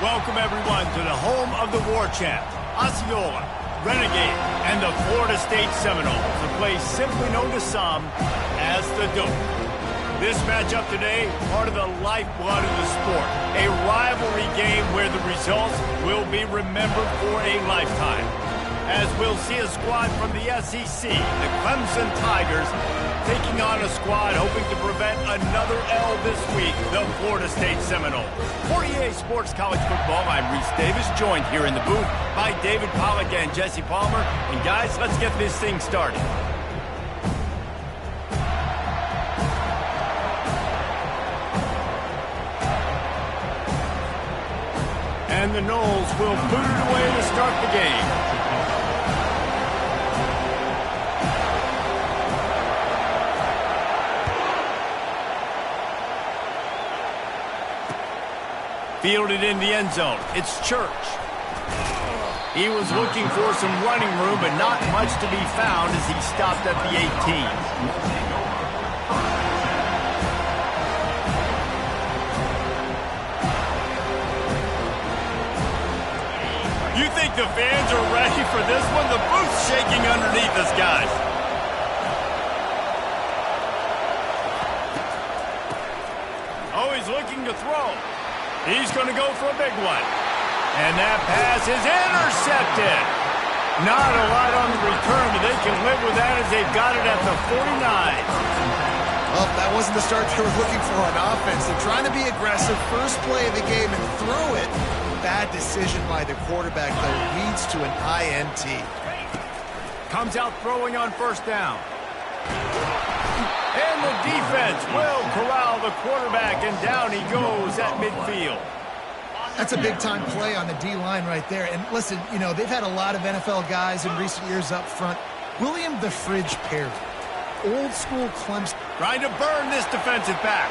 Welcome, everyone, to the home of the war chant, Osceola, Renegade, and the Florida State Seminoles, a place simply known to some as the Dope. This matchup today, part of the lifeblood of the sport, a rivalry game where the results will be remembered for a lifetime. As we'll see a squad from the SEC, the Clemson Tigers, taking on a squad hoping to prevent another L this week, the Florida State Seminoles. For EA Sports College Football, I'm Reese Davis, joined here in the booth by David Pollack and Jesse Palmer. And guys, let's get this thing started. And the Noles will boot it away to start the game. Fielded in the end zone. It's Church. He was looking for some running room, but not much to be found as he stopped at the 18. You think the fans are ready for this one? The booth's shaking underneath us, guys. Oh, he's looking to throw. He's going to go for a big one. And that pass is intercepted. Not a lot on the return, but they can live with that as they've got it at the 49. Well, that wasn't the start they were looking for on offense. They're trying to be aggressive. First play of the game and throw it. Bad decision by the quarterback, though, leads to an INT. Comes out throwing on first down. And the defense will corral the quarterback, and down he goes at midfield. That's a big-time play on the D-line right there. And listen, you know, they've had a lot of NFL guys in recent years up front. William the Fridge Perry, old-school Clemson. Trying to burn this defensive back.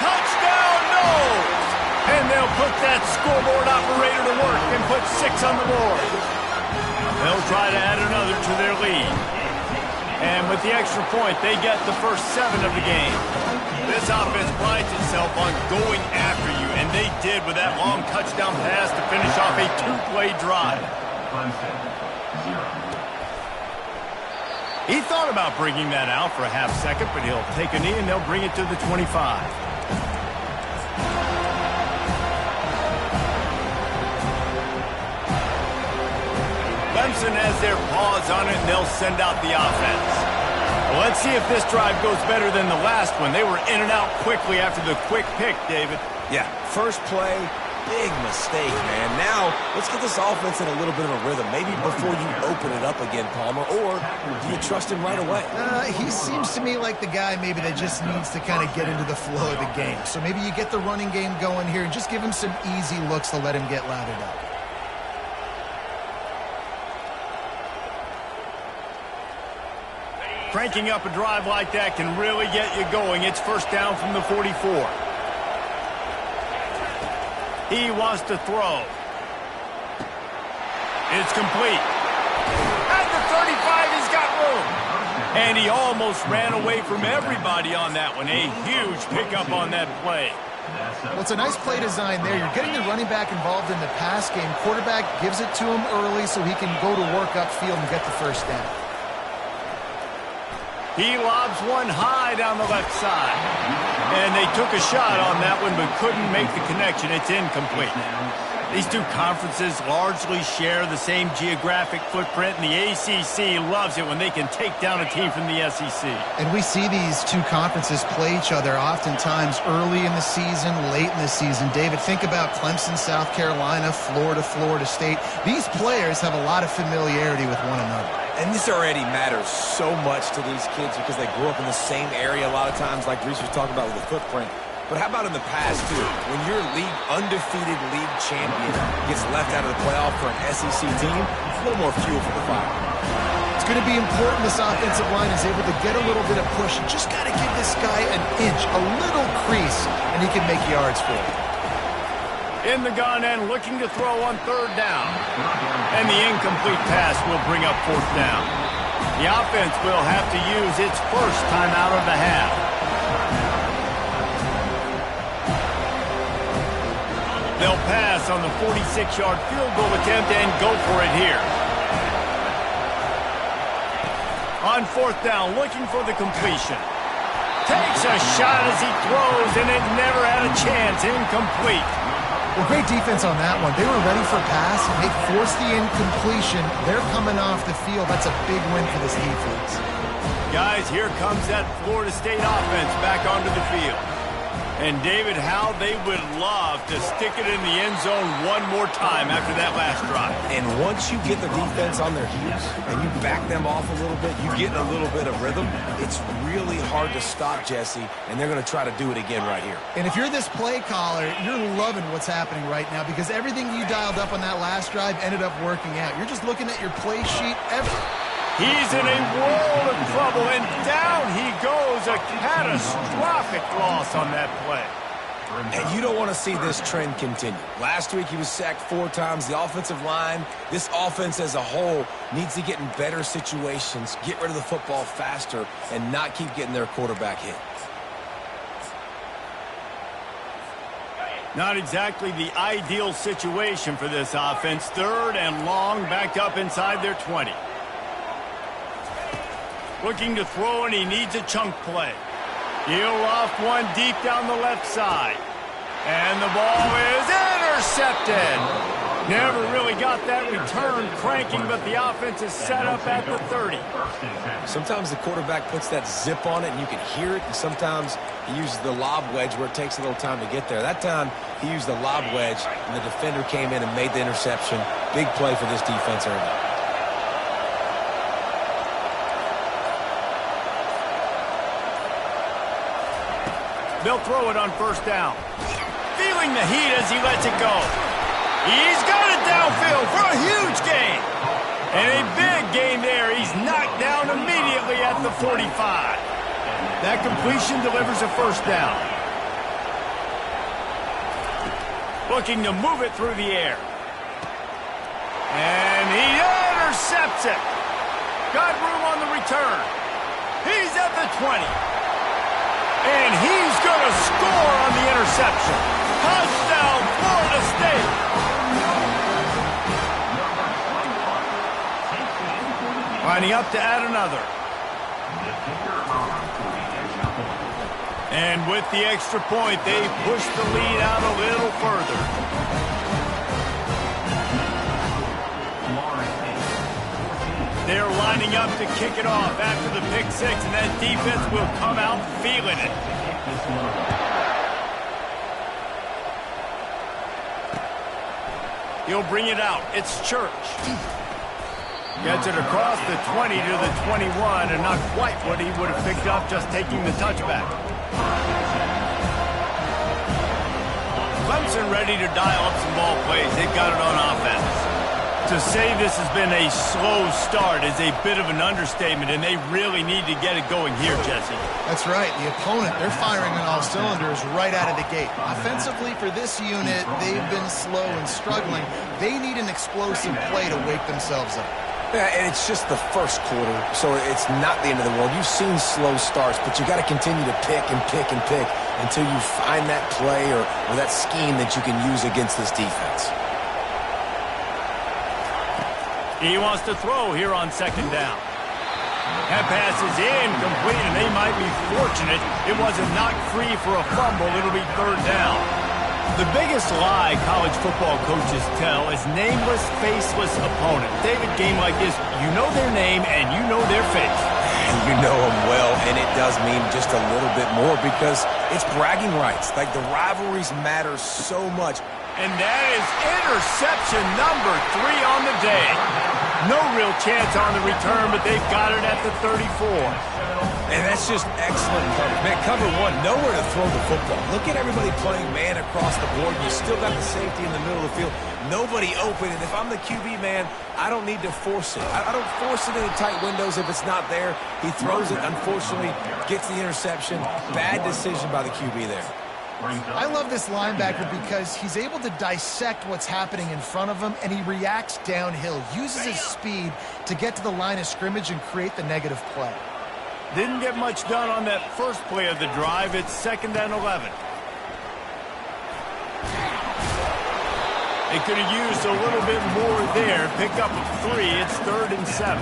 Touchdown, Noles! And they'll put that scoreboard operator to work and put 6 on the board. They'll try to add another to their lead. And with the extra point, they get the first 7 of the game. This offense prides itself on going after you, and they did with that long touchdown pass to finish off a 2-play drive. He thought about bringing that out for a half second, but he'll take a knee and they'll bring it to the 25. Clemson has their paws on it, and they'll send out the offense. Well, let's see if this drive goes better than the last one. They were in and out quickly after the quick pick, David. Yeah, first play, big mistake, man. Now, let's get this offense in a little bit of a rhythm. Maybe before you open it up again, Palmer, or do you trust him right away? He seems to me like the guy maybe that just needs to kind of get into the flow of the game. So maybe you get the running game going here and just give him some easy looks to let him get lathered up. Cranking up a drive like that can really get you going. It's first down from the 44. He wants to throw. It's complete. At the 35, he's got room. And he almost ran away from everybody on that one. A huge pickup on that play. Well, it's a nice play design there. You're getting the running back involved in the pass game. Quarterback gives it to him early so he can go to work upfield and get the first down. He lobs one high down the left side. And they took a shot on that one but couldn't make the connection. It's incomplete. These two conferences largely share the same geographic footprint, and the ACC loves it when they can take down a team from the SEC. And we see these two conferences play each other oftentimes early in the season, late in the season. David, think about Clemson, South Carolina, Florida, Florida State. These players have a lot of familiarity with one another. And this already matters so much to these kids because they grew up in the same area a lot of times, like Reese was talking about with the footprint. But how about in the past, too? When your undefeated league champion gets left out of the playoff for an SEC team, it's a little more fuel for the fire. It's going to be important this offensive line is able to get a little bit of push. You just got to give this guy an inch, a little crease, and he can make yards for you. In the gun and looking to throw on third down. And the incomplete pass will bring up fourth down. The offense will have to use its first timeout of the half. They'll pass on the 46-yard field goal attempt and go for it here. On fourth down, looking for the completion. Takes a shot as he throws, and it never had a chance. Incomplete. Well, great defense on that one. They were ready for pass. They forced the incompletion. They're coming off the field. That's a big win for this defense. Guys, here comes that Florida State offense back onto the field. And, David, how they would love to stick it in the end zone one more time after that last drive. And once you get the defense on their heels and you back them off a little bit, you get a little bit of rhythm, it's really hard to stop, Jesse, and they're going to try to do it again right here. And if you're this play caller, you're loving what's happening right now because everything you dialed up on that last drive ended up working out. You're just looking at your play sheet. He's in a world of trouble, and down he goes. A catastrophic loss on that play. And you don't want to see this trend continue. Last week he was sacked 4 times. The offensive line, this offense as a whole, needs to get in better situations, get rid of the football faster, and not keep getting their quarterback hit. Not exactly the ideal situation for this offense. 3rd and long, backed up inside their 20. Looking to throw, and he needs a chunk play. He'll off one deep down the left side. And the ball is intercepted. Never really got that return cranking, but the offense is set up at the 30. Sometimes the quarterback puts that zip on it, and you can hear it. And sometimes he uses the lob wedge where it takes a little time to get there. That time, he used the lob wedge, and the defender came in and made the interception. Big play for this defense early. They'll throw it on 1st down. Feeling the heat as he lets it go. He's got it downfield for a huge gain. And a big gain there. He's knocked down immediately at the 45. That completion delivers a 1st down. Looking to move it through the air. And he intercepts it. Got room on the return. He's at the 20. And he's going to score on the interception. Touchdown, Florida State. Lining up to add another. And with the extra point, they push the lead out a little further. They're lining up to kick it off after the pick 6, and that defense will come out feeling it. He'll bring it out. It's Church. Gets it across the 20 to the 21, and not quite what he would have picked up just taking the touchback. Clemson ready to dial up some ball plays. They've got it on offense. To say this has been a slow start is a bit of an understatement, and they really need to get it going here, Jesse. That's right. The opponent, they're firing on all cylinders right out of the gate. Offensively, for this unit, they've been slow and struggling. They need an explosive play to wake themselves up. Yeah, and it's just the first quarter, so it's not the end of the world. You've seen slow starts, but you got to continue to pick and pick and pick until you find that play or that scheme that you can use against this defense. He wants to throw here on 2nd down. That pass is incomplete, and they might be fortunate it wasn't knocked free for a fumble. It'll be 3rd down. The biggest lie college football coaches tell is nameless, faceless opponent. David, game like this, you know their name and you know their face. You know them well, and it does mean just a little bit more because it's bragging rights. Like, the rivalries matter so much. And that is interception number 3 on the day. No real chance on the return, but they've got it at the 34. And that's just excellent coverage. Man, cover 1, nowhere to throw the football. Look at everybody playing man across the board. You still got the safety in the middle of the field. Nobody open. And if I'm the QB, man, I don't need to force it. I don't force it into tight windows if it's not there. He throws it, unfortunately, gets the interception. Bad decision by the QB there. I love this linebacker because he's able to dissect what's happening in front of him, and he reacts downhill, uses his speed to get to the line of scrimmage and create the negative play. Didn't get much done on that first play of the drive. It's 2nd and 11. They could have used a little bit more there. Pick up a 3. It's 3rd and 7.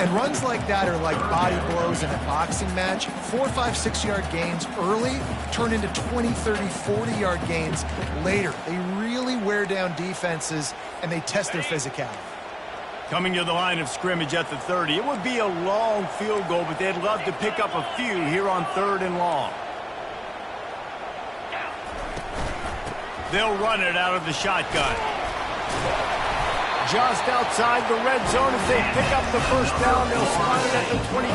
And runs like that are like body blows in a boxing match. 4, 5, 6-yard gains early turn into 20, 30, 40-yard gains later. They really wear down defenses, and they test their physicality. Coming to the line of scrimmage at the 30. It would be a long field goal, but they'd love to pick up a few here on 3rd and long. They'll run it out of the shotgun. Just outside the red zone as they pick up the first down. They'll spot it at the 22.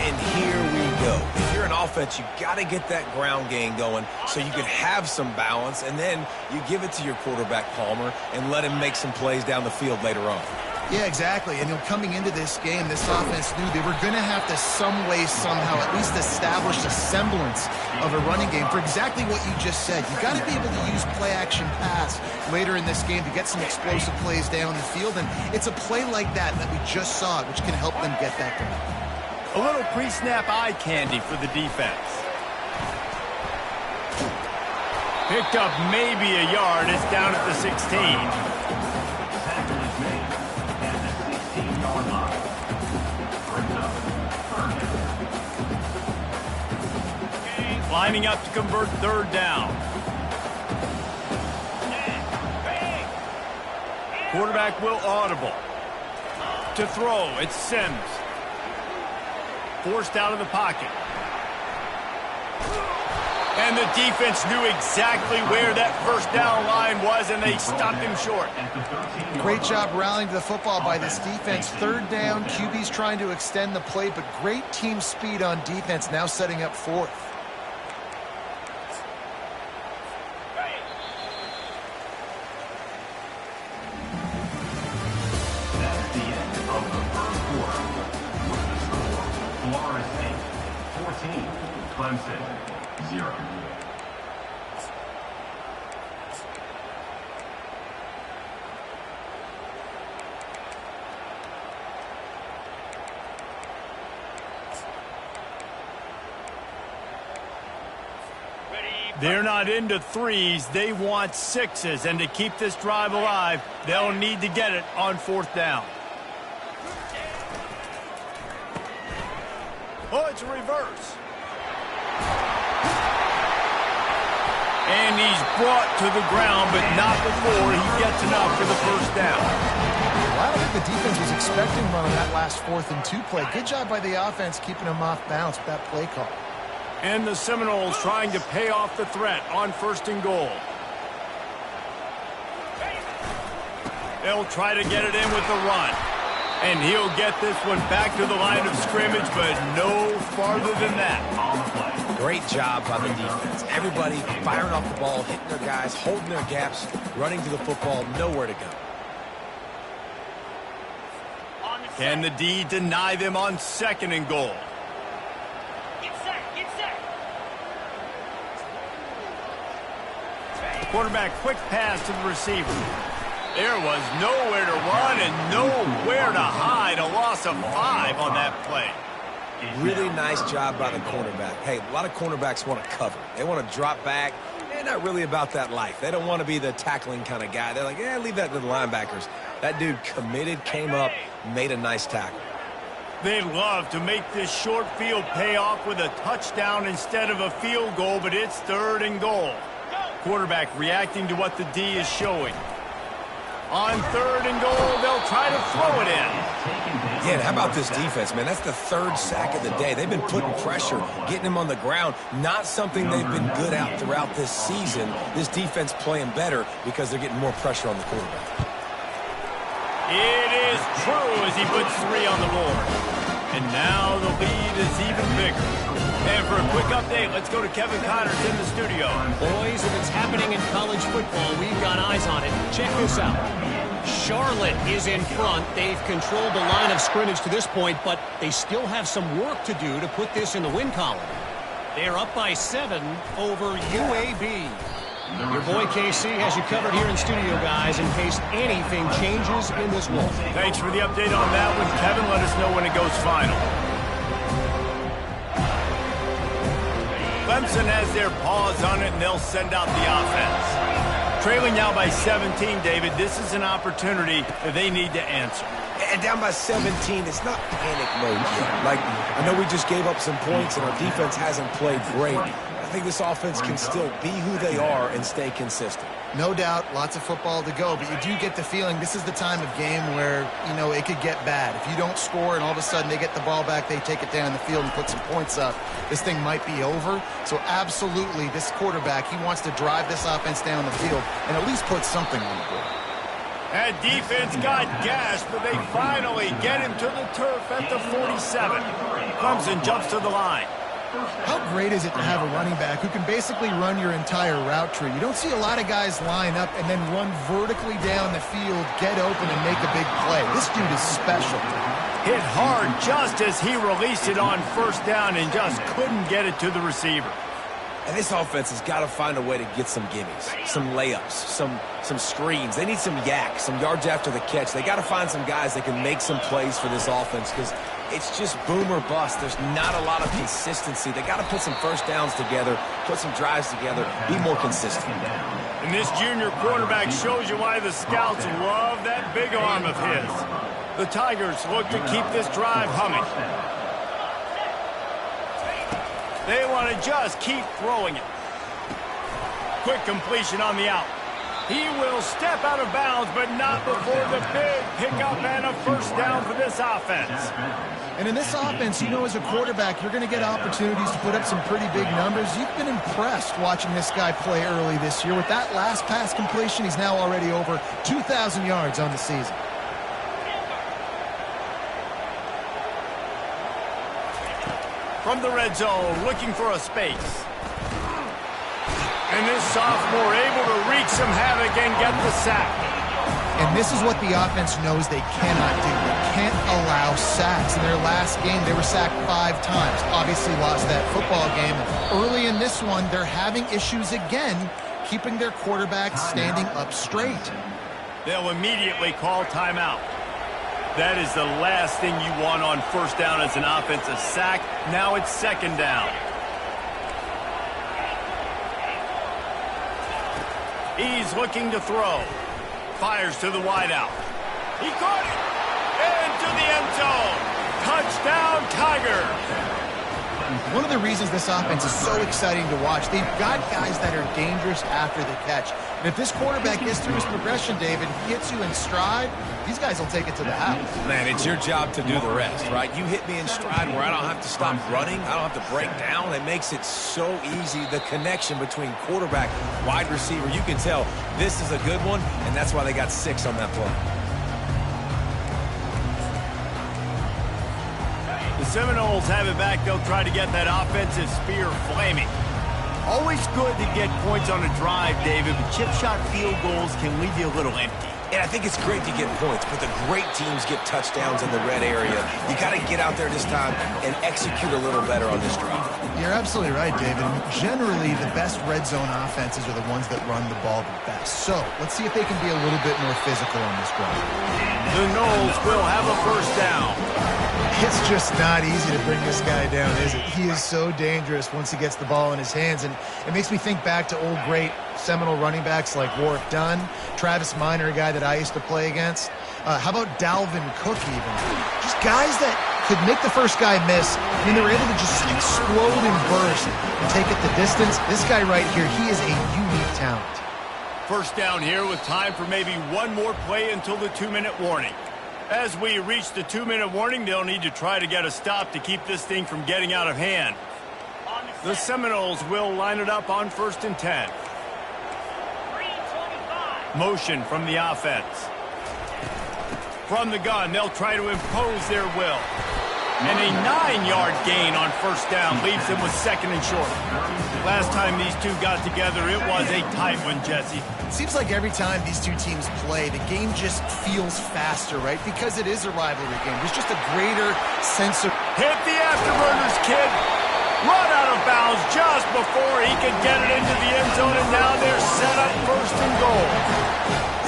And here we go. If you're an offense, you got to get that ground game going so you can have some balance, and then you give it to your quarterback, Palmer, and let him make some plays down the field later on. Yeah, exactly. And coming into this game, this offense knew they were going to have to some way, somehow, at least establish a semblance of a running game for exactly what you just said. You got to be able to use play-action pass later in this game to get some explosive plays down the field. And it's a play like that we just saw, which can help them get that done. A little pre-snap eye candy for the defense. Picked up maybe a yard. It's down at the 16. Lining up to convert 3rd down. Quarterback will audible. To throw, it's Sims. Forced out of the pocket. And the defense knew exactly where that first down line was, and they stopped him short. Great job rallying to the football by this defense. 3rd down, QB's trying to extend the play, but great team speed on defense, now setting up 4th. Clemson, 0. They're not into 3s. They want 6s. And to keep this drive alive, they'll need to get it on 4th down. Oh, it's a reverse. And he's brought to the ground, but not before he gets enough for the first down. Well, I don't think the defense was expecting one on that last 4th and 2 play. Good job by the offense keeping him off balance with that play call. And the Seminoles trying to pay off the threat on 1st and goal. They'll try to get it in with the run. And he'll get this one back to the line of scrimmage, but no farther than that. Great job by the defense. Everybody firing off the ball, hitting their guys, holding their gaps, running to the football, nowhere to go. Can the D deny them on 2nd and goal? Get set, get set. Quarterback quick pass to the receiver. There was nowhere to run and nowhere to hide. A loss of 5 on that play. Really nice job by the cornerback. Hey, a lot of cornerbacks want to cover. They want to drop back. They're not really about that life. They don't want to be the tackling kind of guy. They're like, yeah, leave that to the linebackers. That dude committed, came up, made a nice tackle. They love to make this short field pay off with a touchdown instead of a field goal, but it's 3rd and goal. Quarterback reacting to what the D is showing. On 3rd and goal, they'll try to throw it in. Yeah, and how about this defense, man? That's the 3rd sack of the day. They've been putting pressure, getting him on the ground. Not something they've been good at throughout this season. This defense playing better because they're getting more pressure on the quarterback. It is true as he puts 3 on the board. And now the lead is even bigger. And for a quick update, let's go to Kevin Connors in the studio. Boys, if it's happening in college football, we've got eyes on it. Check this out. Charlotte is in front. They've controlled the line of scrimmage to this point, but they still have some work to do to put this in the win column. They're up by 7 over UAB. Your boy KC has you covered here in studio, guys, in case anything changes in this one. Thanks for the update on that one, Kevin. Let us know when it goes final. Clemson has their paws on it, and they'll send out the offense. Trailing now by 17, David. This is an opportunity that they need to answer. And down by 17, it's not panic mode yet. Like, I know we just gave up some points and our defense hasn't played great. I think this offense can still be who they are and stay consistent. No doubt, lots of football to go, but you do get the feeling this is the time of game where, you know, it could get bad. If you don't score and all of a sudden they get the ball back, they take it down the field and put some points up, this thing might be over. So absolutely, this quarterback, he wants to drive this offense down the field and at least put something on the board. That defense got gashed, but they finally get him to the turf at the 47. Clemson jumps to the line. How great is it to have a running back who can basically run your entire route tree? You don't see a lot of guys line up and then run vertically down the field, get open, and make a big play. This dude is special. Hit hard just as he released it on first down and just couldn't get it to the receiver. And this offense has got to find a way to get some gimmies, some layups, some screens. They need some yak, some yards after the catch. They got to find some guys that can make some plays for this offense because it's just boom or bust. There's not a lot of consistency. They got to put some first downs together, put some drives together, be more consistent. And this junior quarterback shows you why the scouts love that big arm of his. The Tigers look to keep this drive humming. They want to just keep throwing it. Quick completion on the out. He will step out of bounds, but not before the big pickup and a first down for this offense. And in this offense, you know, as a quarterback, you're going to get opportunities to put up some pretty big numbers. You've been impressed watching this guy play early this year. With that last pass completion, he's now already over 2,000 yards on the season. From the red zone, looking for a space. And this sophomore able to wreak some havoc and get the sack. And this is what the offense knows they cannot do. They can't allow sacks. In their last game, they were sacked 5 times. Obviously lost that football game. Early in this one, they're having issues again, keeping their quarterback standing up straight. They'll immediately call timeout. That is the last thing you want on first down as an offensive sack. Now it's second down. He's looking to throw. Fires to the wideout. He caught it. Into the end zone. Touchdown, Tigers. One of the reasons this offense is so exciting to watch, they've got guys that are dangerous after the catch. And if this quarterback gets through his progression, David, hits you in stride, these guys will take it to the house. Man, it's your job to do the rest, right? You hit me in stride where I don't have to stop running. I don't have to break down. It makes it so easy. The connection between quarterback, wide receiver, you can tell this is a good one, and that's why they got 6 on that play. The Seminoles have it back. They'll try to get that offensive spear flaming. Always good to get points on a drive, David, but chip shot field goals can leave you a little empty. And I think it's great to get points, but the great teams get touchdowns in the red area. You got to get out there this time and execute a little better on this drive. You're absolutely right, David. Generally, the best red zone offenses are the ones that run the ball the best. So, let's see if they can be a little bit more physical on this drive. The Noles will have a first down. It's just not easy to bring this guy down, is it? He is so dangerous once he gets the ball in his hands, and it makes me think back to old great Seminole running backs like Warwick Dunn, Travis Minor, a guy that I used to play against. How about Dalvin Cook even? Just guys that could make the first guy miss. I mean, they were able to just explode and burst and take it the distance. This guy right here, he is a unique talent. First down here with time for maybe one more play until the 2-minute warning. As we reach the 2-minute warning, they'll need to try to get a stop to keep this thing from getting out of hand. The Seminoles will line it up on 1st and 10. Motion from the offense. From the gun, they'll try to impose their will. And a 9-yard gain on first down leaves them with 2nd and short. Last time these two got together, it was a tight one, Jesse. It seems like every time these two teams play, the game just feels faster, right? Because it is a rivalry game. There's just a greater sense of... Hit the afterburners, kid. Run out of bounds just before he could get it into the end zone, and now they're set up 1st and goal.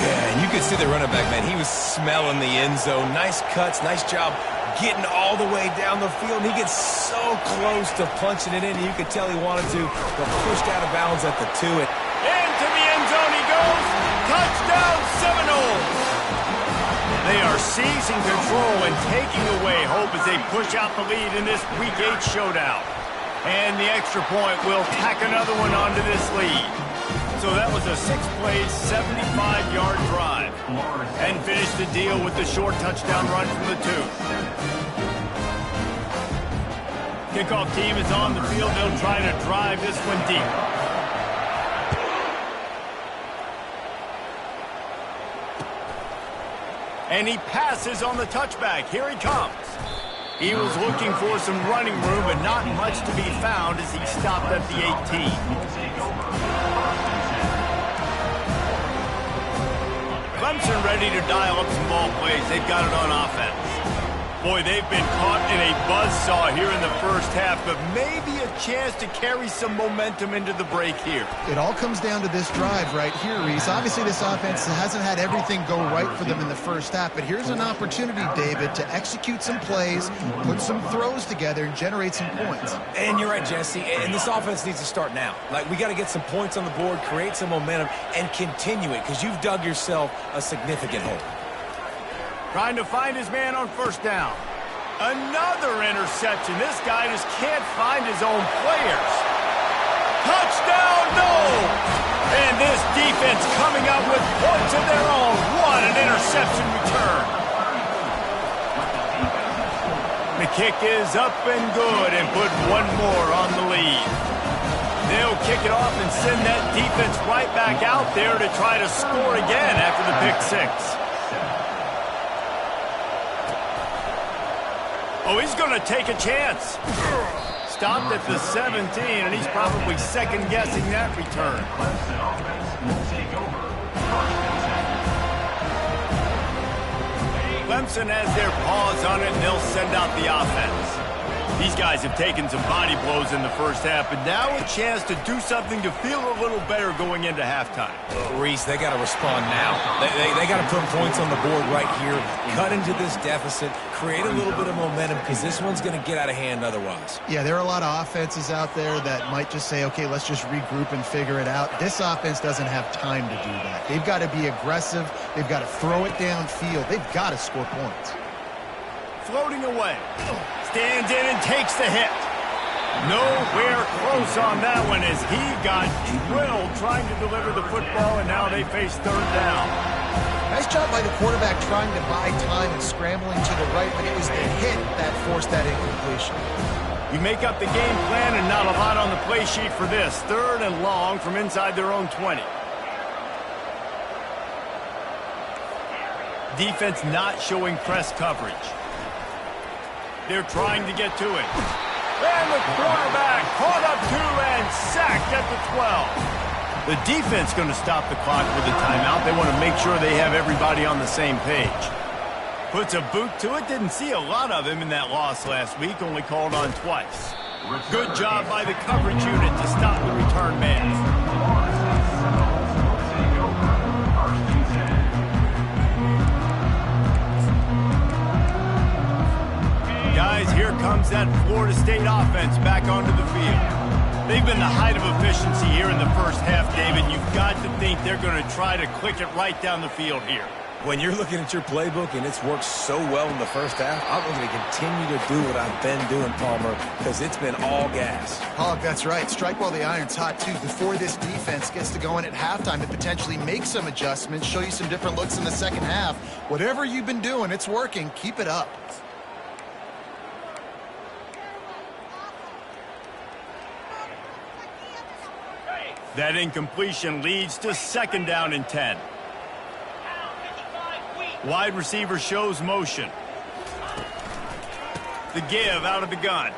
Yeah, and you could see the running back, man. He was smelling the end zone. Nice cuts, nice job getting all the way down the field. He gets so close to punching it in, you could tell he wanted to, but pushed out of bounds at the 2. Into the end zone he goes. throws. Touchdown Seminoles. They are seizing control and taking away hope as they push out the lead in this Week 8 showdown. And the extra point will tack another one onto this lead. So that was a 6-play, 75-yard drive. And finish the deal with the short touchdown run from the 2. Kickoff team is on the field. They'll try to drive this one deep. And he passes on the touchback. Here he comes. He was looking for some running room, but not much to be found as he stopped at the 18. Clemson ready to dial up some ball plays. They've got it on offense. Boy, they've been caught in a buzzsaw here in the first half, but maybe a chance to carry some momentum into the break here. It all comes down to this drive right here, Reese. Obviously, this offense hasn't had everything go right for them in the first half, but here's an opportunity, David, to execute some plays, put some throws together, and generate some points. And you're right, Jesse, and this offense needs to start now. Like, we got to get some points on the board, create some momentum, and continue it, because you've dug yourself a significant hole. Trying to find his man on first down. Another interception. This guy just can't find his own players. Touchdown, no! And this defense coming up with points of their own. What an interception return. The kick is up and good and put one more on the lead. They'll kick it off and send that defense right back out there to try to score again after the pick 6. Oh, he's going to take a chance. Stopped at the 17, and he's probably second-guessing that return. Clemson has their paws on it, and they'll send out the offense. These guys have taken some body blows in the first half, but now a chance to do something to feel a little better going into halftime. Reese, they got to respond now. They got to put points on the board right here, cut into this deficit, create a little bit of momentum, because this one's going to get out of hand otherwise. Yeah, there are a lot of offenses out there that might just say, okay, let's just regroup and figure it out. This offense doesn't have time to do that. They've got to be aggressive. They've got to throw it downfield. They've got to score points. Floating away. Stands in and takes the hit. Nowhere close on that one as he got drilled trying to deliver the football, and now they face third down. Nice job by the quarterback trying to buy time and scrambling to the right, but it was the hit that forced that incompletion. You make up the game plan and not a lot on the play sheet for this. Third and long from inside their own 20. Defense not showing press coverage. They're trying to get to it. And the quarterback caught up to and sacked at the 12. The defense going to stop the clock with a timeout. They want to make sure they have everybody on the same page. Puts a boot to it. Didn't see a lot of him in that loss last week. Only called on twice. Good job by the coverage unit to stop the return man. Guys, here comes that Florida State offense back onto the field. They've been the height of efficiency here in the first half, David. You've got to think they're going to try to click it right down the field here. When you're looking at your playbook and it's worked so well in the first half, I'm going to continue to do what I've been doing, Palmer, because it's been all gas. Oh, that's right. Strike while the iron's hot, too. Before this defense gets to going at halftime to potentially make some adjustments, show you some different looks in the second half. Whatever you've been doing, it's working. Keep it up. That incompletion leads to second down and 10. Wide receiver shows motion. The give out of the gun.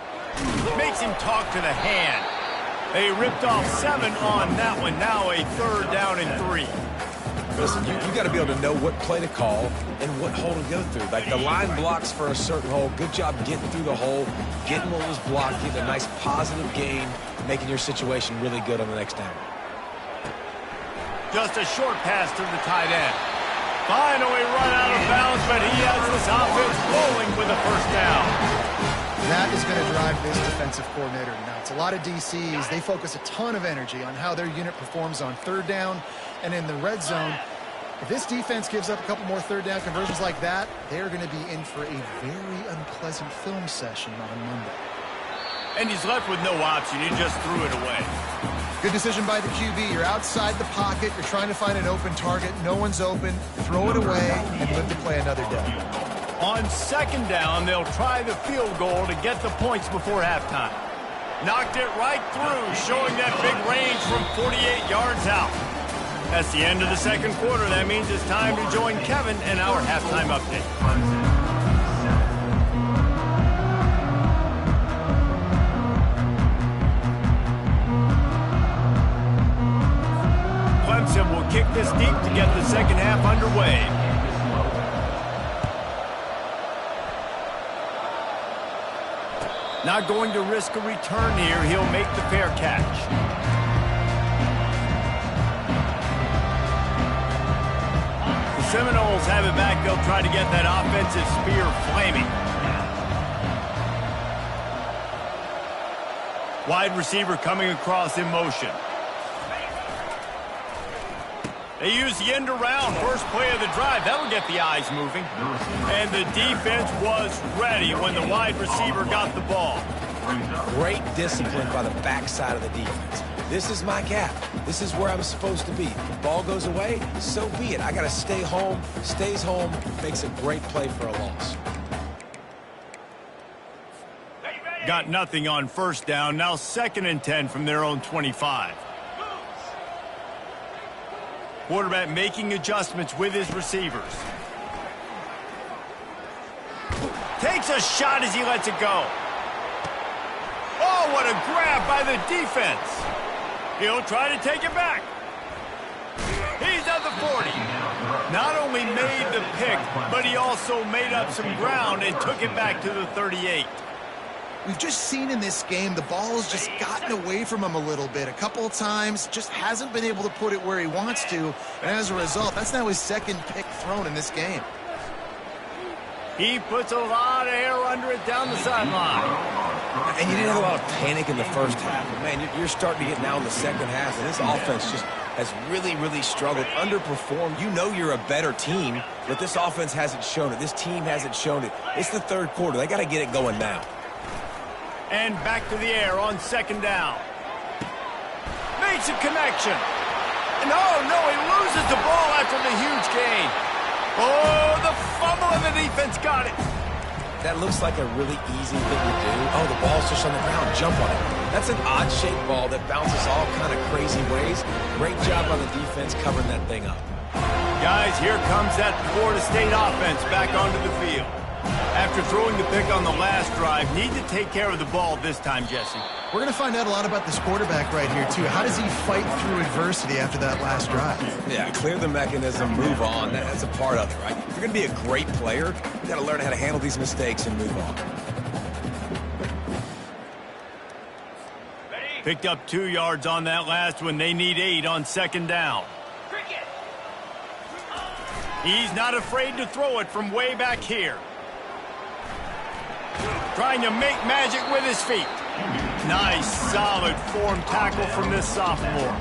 Makes him talk to the hand. They ripped off 7 on that one. Now a third down and 3. Listen, you got to be able to know what play to call and what hole to go through. Like the line blocks for a certain hole. Good job getting through the hole, getting what was blocked, getting a nice positive gain, making your situation really good on the next down. Just a short pass to the tight end. Finally run out of bounds, but he has this offense rolling with a first down. That is going to drive this defensive coordinator nuts. A lot of DCs, they focus a ton of energy on how their unit performs on third down and in the red zone. If this defense gives up a couple more third down conversions like that, they're going to be in for a very unpleasant film session on Monday. And he's left with no option. He just threw it away. Good decision by the QB. You're outside the pocket. You're trying to find an open target. No one's open. Throw it away and live to play another day. On second down, they'll try the field goal to get the points before halftime. Knocked it right through, showing that big range from 48 yards out. That's the end of the second quarter. That means it's time to join Kevin in our halftime update. Clemson will kick this deep to get the second half underway. Not going to risk a return here. He'll make the fair catch. The Seminoles have it back. They'll try to get that offensive spear flaming. Wide receiver coming across in motion. They use the end around. First play of the drive. That'll get the eyes moving. And the defense was ready when the wide receiver got the ball. Great discipline by the backside of the defense. This is my gap. This is where I'm supposed to be. The ball goes away, so be it. I got to stay home. Stays home, makes a great play for a loss. Got nothing on first down. Now 2nd and 10 from their own 25. Quarterback making adjustments with his receivers. Takes a shot as he lets it go. Oh, what a grab by the defense. He'll try to take it back. He's at the 40. Not only made the pick, but he also made up some ground and took it back to the 38. We've just seen in this game the ball has just gotten away from him a little bit. A couple of times, just hasn't been able to put it where he wants to. And as a result, that's now his 2nd pick thrown in this game. He puts a lot of air under it down the sideline. And you didn't have a lot of panic in the first half. But man, you're starting to get now in the second half. And this offense just has really, really struggled, underperformed. You know you're a better team, but this offense hasn't shown it. This team hasn't shown it. It's the third quarter. They got to get it going now. And back to the air on 2nd down. Makes a connection. And oh, no, he loses the ball after the huge gain. Oh, the fumble and the defense got it. That looks like a really easy thing to do. Oh, the ball's just on the ground. Jump on it. That's an odd-shaped ball that bounces all kind of crazy ways. Great job on the defense covering that thing up. Guys, here comes that Florida State offense back onto the field. After throwing the pick on the last drive, need to take care of the ball this time, Jesse. We're going to find out a lot about this quarterback right here, too. How does he fight through adversity after that last drive? Yeah, clear the mechanism, move on. That's a part of it, right? If you're going to be a great player, you got to learn how to handle these mistakes and move on. Picked up 2 yards on that last one. They need 8 on 2nd down. He's not afraid to throw it from way back here. Trying to make magic with his feet. Nice, solid form tackle from this sophomore.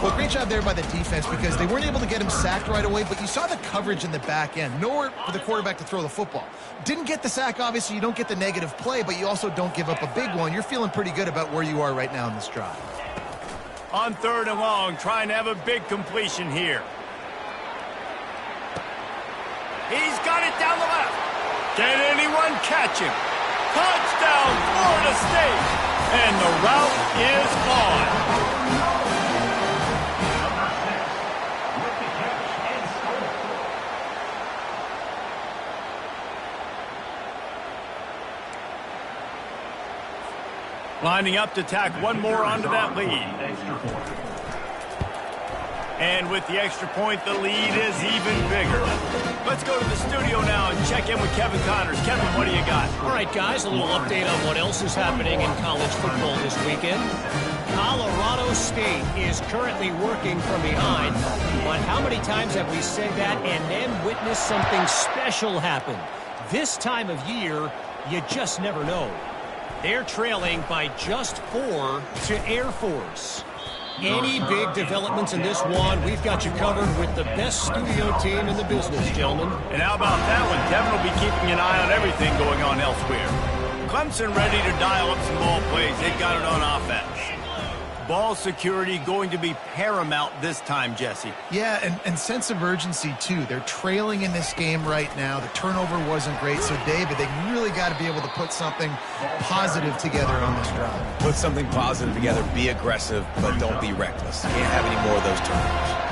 Well, great job there by the defense because they weren't able to get him sacked right away, but you saw the coverage in the back end. Nowhere for the quarterback to throw the football. Didn't get the sack, obviously. You don't get the negative play, but you also don't give up a big one. You're feeling pretty good about where you are right now in this drive. On 3rd and long, trying to have a big completion here. He's got it down the left. Can anyone catch him? Touchdown, Florida State. And the route is on. Lining up to tack one more onto that lead. And with the extra point, the lead is even bigger. Let's go to the studio now and check in with Kevin Connors. Kevin, what do you got? All right, guys, a little update on what else is happening in college football this weekend. Colorado State is currently working from behind, but how many times have we said that and then witnessed something special happen? This time of year, You just never know. They're trailing by just 4 to Air Force. Any big developments in this one, we've got you covered with the best studio team in the business, gentlemen. And how about that one? Kevin will be keeping an eye on everything going on elsewhere. Clemson ready to dial up some ball plays. They've got it on offense. Ball security going to be paramount this time, Jesse. Yeah, and sense of urgency, too. They're trailing in this game right now. The turnover wasn't great. So, David, they really got to be able to put something positive together on this drive. Put something positive together. Be aggressive, but don't be reckless. Can't have any more of those turnovers.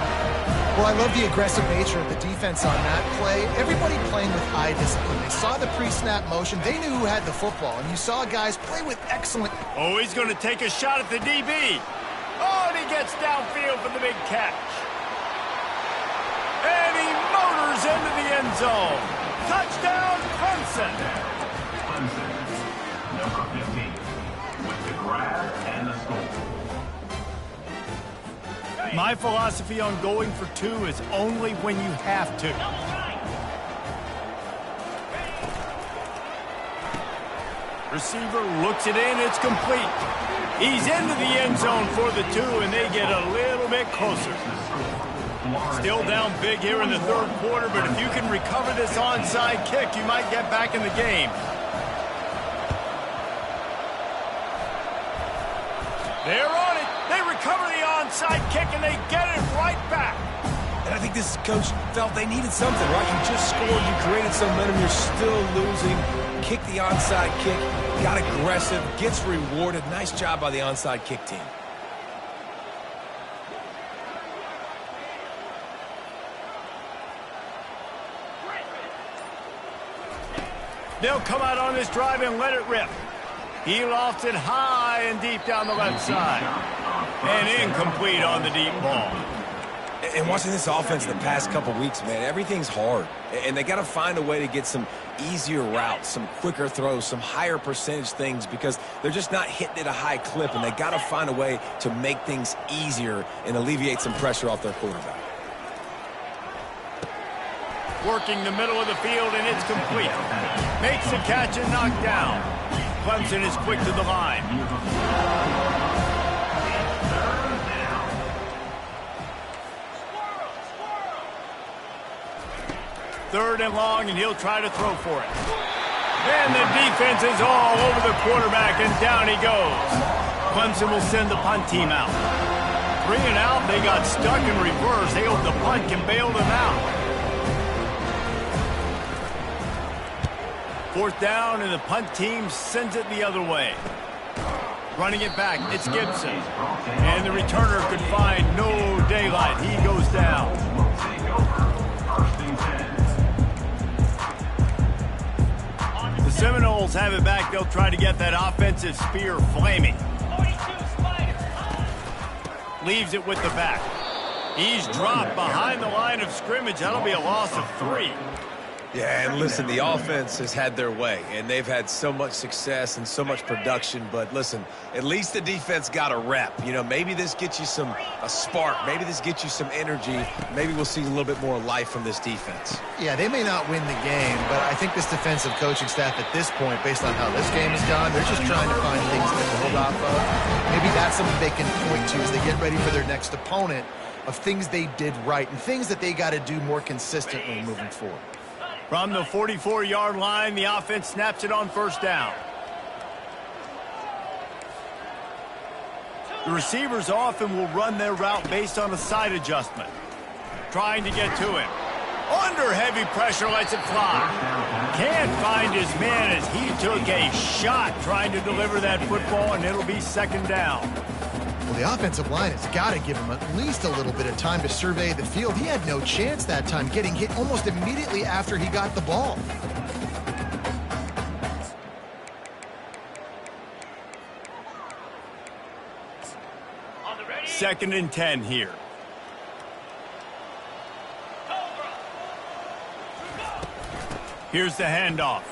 Well, I love the aggressive nature of the defense on that play. Everybody playing with high discipline. They saw the pre-snap motion. They knew who had the football, and you saw guys play with excellent... Oh, he's going to take a shot at the DB. Oh, and he gets downfield for the big catch. And he motors into the end zone. Touchdown, Clemson. Clemson, number 15, with the grab and the score. My philosophy on going for 2 is only when you have to. Receiver looks it in, it's complete. He's into the end zone for the 2, and they get a little bit closer. Still down big here in the third quarter, but if you can recover this onside kick, you might get back in the game. They're on it. They recover the onside kick, and they get it right back. And I think this coach felt they needed something, right? You just scored, you created some momentum, you're still losing. Kick the onside kick, got aggressive, gets rewarded. Nice job by the onside kick team. They'll come out on this drive and let it rip. He lofts it high and deep down the left side. And incomplete on the deep ball. And watching this offense the past couple weeks, man, everything's hard. And they got to find a way to get some easier routes, some quicker throws, some higher percentage things because they're just not hitting at a high clip. And they got to find a way to make things easier and alleviate some pressure off their quarterback. Working the middle of the field, and it's complete. Makes the catch and knocked down. Clemson is quick to the line. Third and long, and he'll try to throw for it. And the defense is all over the quarterback, and down he goes. Clemson will send the punt team out. 3 and out, they got stuck in reverse. They hope the punt can bail them out. 4th down, and the punt team sends it the other way. Running it back, it's Gibson. And the returner could find no daylight. He goes down. The Seminoles have it back. They'll try to get that offensive spear flaming. Leaves it with the back. He's dropped behind the line of scrimmage. That'll be a loss of 3. Yeah, and listen, the offense has had their way, and they've had so much success and so much production. But listen, at least the defense got a rep. You know, maybe this gets you a spark. Maybe this gets you some energy. Maybe we'll see a little bit more life from this defense. Yeah, they may not win the game, but I think this defensive coaching staff at this point, based on how this game has gone, they're just trying to find things to build off of. Maybe that's something they can point to as they get ready for their next opponent of things they did right and things that they got to do more consistently moving forward. From the 44-yard line, the offense snaps it on 1st down. The receivers often will run their route based on a side adjustment. Trying to get to him. Under heavy pressure, lets it fly. Can't find his man as he took a shot trying to deliver that football, and it'll be 2nd down. Well, the offensive line has got to give him at least a little bit of time to survey the field. He had no chance that time, getting hit almost immediately after he got the ball. Second and 10 here. Here's the handoff.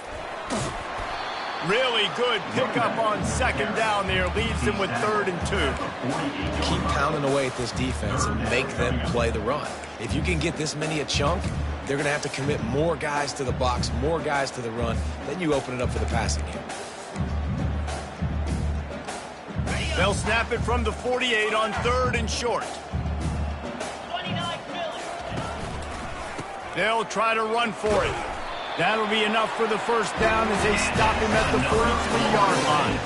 Really good pickup on second down there. Leaves them with 3rd and 2. Keep pounding away at this defense and make them play the run. If you can get this many a chunk, they're going to have to commit more guys to the box, more guys to the run. Then you open it up for the passing game. They'll snap it from the 48 on 3rd and short. They'll try to run for it. That'll be enough for the first down as they stop him at the 43-yard line.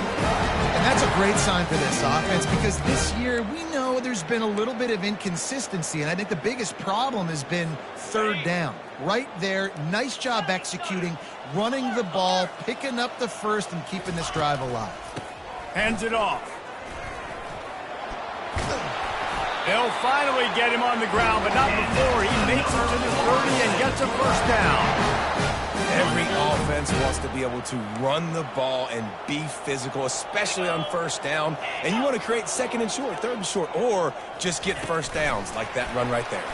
And that's a great sign for this offense because this year we know there's been a little bit of inconsistency, and I think the biggest problem has been 3rd down. Right there, nice job executing, running the ball, picking up the first, and keeping this drive alive. Hands it off. They'll finally get him on the ground, but not before he makes it to the 30 and gets a first down. Every offense wants to be able to run the ball and be physical, especially on first down. And you want to create 2nd and short, 3rd and short, or just get first downs like that run right there.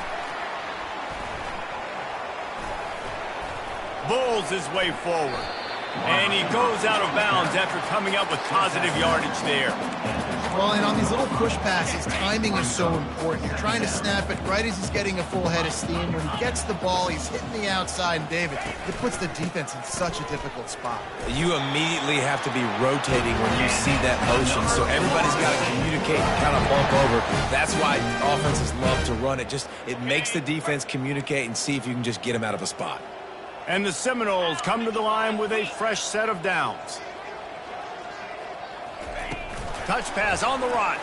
Bulls his way forward. And he goes out of bounds after coming up with positive yardage there. Well, and on these little push passes, timing is so important. You're trying to snap it right as he's getting a full head of steam. When he gets the ball, he's hitting the outside. And David, it puts the defense in such a difficult spot. You immediately have to be rotating when you see that motion, so everybody's got to communicate and kind of bump over. That's why offenses love to run it. It makes the defense communicate and see if you can just get them out of a spot. And the Seminoles come to the line with a fresh set of downs. Touch pass on the run.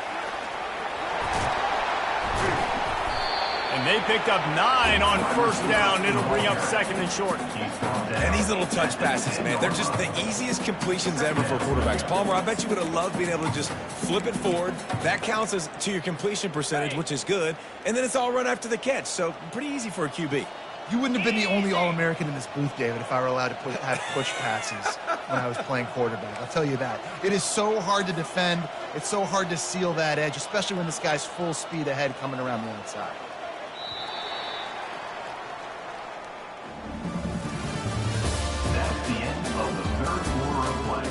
And they picked up 9 on first down. It'll bring up 2nd and short. And these little touch passes, man, they're just the easiest completions ever for quarterbacks. Palmer, I bet you would have loved being able to just flip it forward. That counts as to your completion percentage, which is good. And then it's all run after the catch. So pretty easy for a QB. You wouldn't have been the only All-American in this booth, David, if I were allowed to have push passes when I was playing quarterback. I'll tell you that. It is so hard to defend. It's so hard to seal that edge, especially when this guy's full speed ahead coming around the outside. That's the end of the 3rd quarter of play.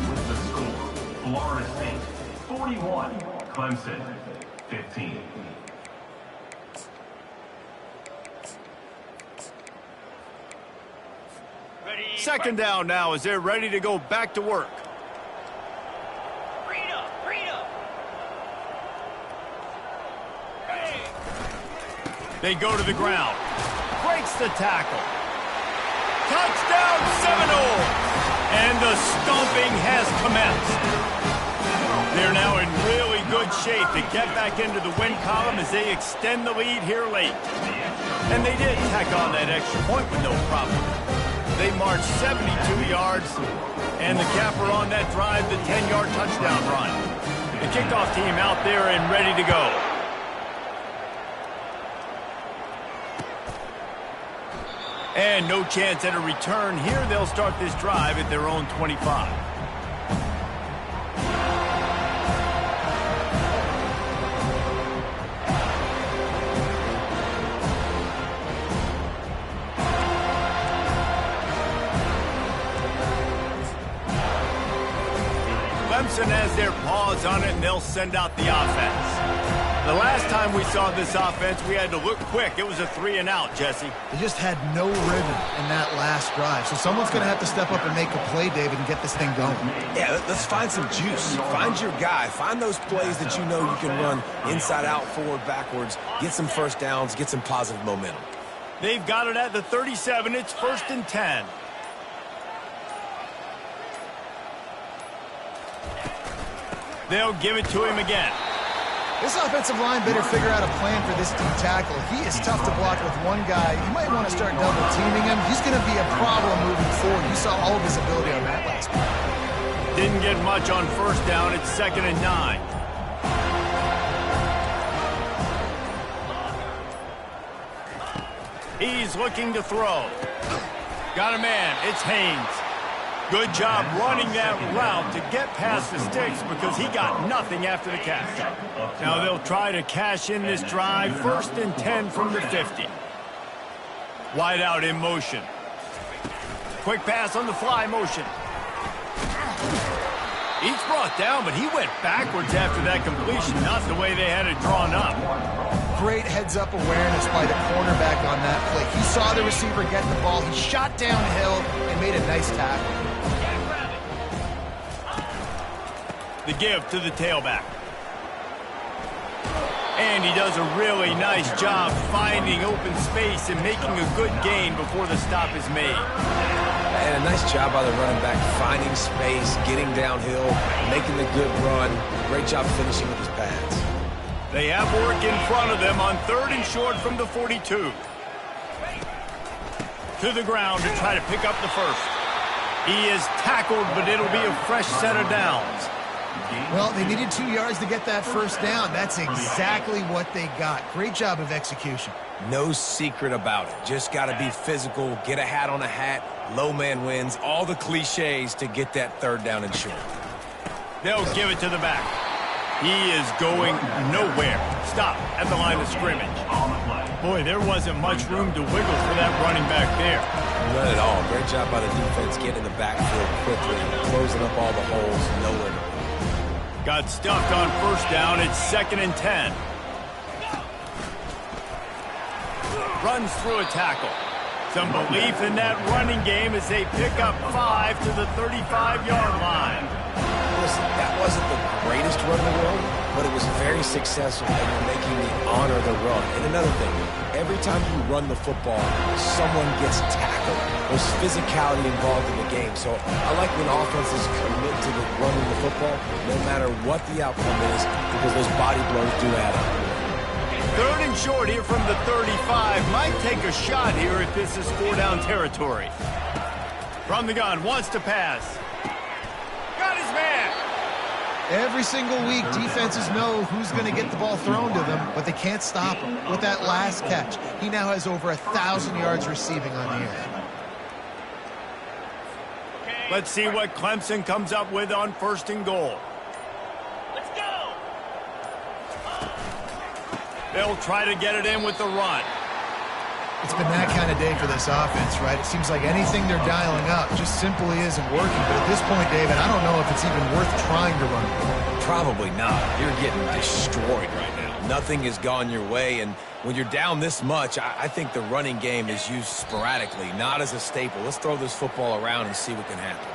With the score, Florida State 41, Clemson 15. Second down now as they're ready to go back to work. They go to the ground. Breaks the tackle. Touchdown Seminole! And the stomping has commenced. They're now in really good shape to get back into the win column as they extend the lead here late. And they did tack on that extra point with no problem. They marched 72 yards, and the capper on that drive, the 10-yard touchdown run. The kickoff team out there and ready to go. And no chance at a return here. They'll start this drive at their own 25. Clemson has their paws on it, and they'll send out the offense. The last time we saw this offense, we had to look quick. It was a 3-and-out, Jesse. They just had no rhythm in that last drive. So someone's going to have to step up and make a play, David, and get this thing going. Yeah, let's find some juice. Find your guy. Find those plays that you know you can run inside out, forward, backwards. Get some first downs. Get some positive momentum. They've got it at the 37. It's 1st and 10. They'll give it to him again. This offensive line better figure out a plan for this D tackle. He is tough to block with one guy. You might want to start double teaming him. He's going to be a problem moving forward. You saw all of his ability on that last play. Didn't get much on first down. It's 2nd and 9. He's looking to throw. Got a man. It's Haynes. Good job running that route to get past the sticks because he got nothing after the catch. Now they'll try to cash in this drive. 1st and 10 from the 50. Wide out in motion. Quick pass on the fly motion. brought down, but he went backwards after that completion, not the way they had it drawn up. Great heads-up awareness by the cornerback on that play. He saw the receiver get the ball. He shot downhill and made a nice tackle. The give to the tailback. And he does a really nice job finding open space and making a good gain before the stop is made. And a nice job by the running back, finding space, getting downhill, making the good run. Great job finishing with his pads. They have work in front of them on 3rd and short from the 42. To the ground to try to pick up the first. He is tackled, but it'll be a fresh set of downs. Well, they needed 2 yards to get that first down. That's exactly what they got. Great job of execution. No secret about it. Just got to be physical, get a hat on a hat, low man wins, all the cliches to get that 3rd down and short. They'll give it to the back. He is going nowhere. Stop at the line of scrimmage. Boy, there wasn't much room to wiggle for that running back there. None at all. Great job by the defense getting in the backfield quickly, closing up all the holes, nowhere to go. Got stuffed on 1st down. It's 2nd and 10. Runs through a tackle. Some belief in that running game as they pick up 5 to the 35-yard line. Listen, that wasn't the greatest run in the world, but it was very successful, and you're making me honor the run. And another thing, every time you run the football, someone gets tackled. There's physicality involved in the game. So I like when offenses commit to the running the football, no matter what the outcome is, because those body blows do add up. 3rd and short here from the 35. Might take a shot here if this is 4-down territory. From the gun, wants to pass. Got his man. Every single week, defenses know who's going to get the ball thrown to them, but they can't stop him. With that last catch, he now has over 1,000 yards receiving on the year. Let's see what Clemson comes up with on 1st and goal. Let's go! They'll try to get it in with the run. It's been that kind of day for this offense, right? It seems like anything they're dialing up just simply isn't working. But at this point, David, I don't know if it's even worth trying to run. Probably not. You're getting destroyed right now. Nothing has gone your way, and when you're down this much, I think the running game is used sporadically, not as a staple. Let's throw this football around and see what can happen.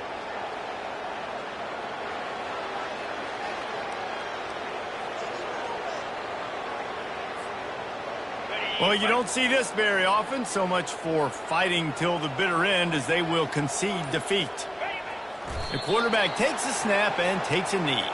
Well, you don't see this very often. So much for fighting till the bitter end as they will concede defeat. The quarterback takes a snap and takes a knee.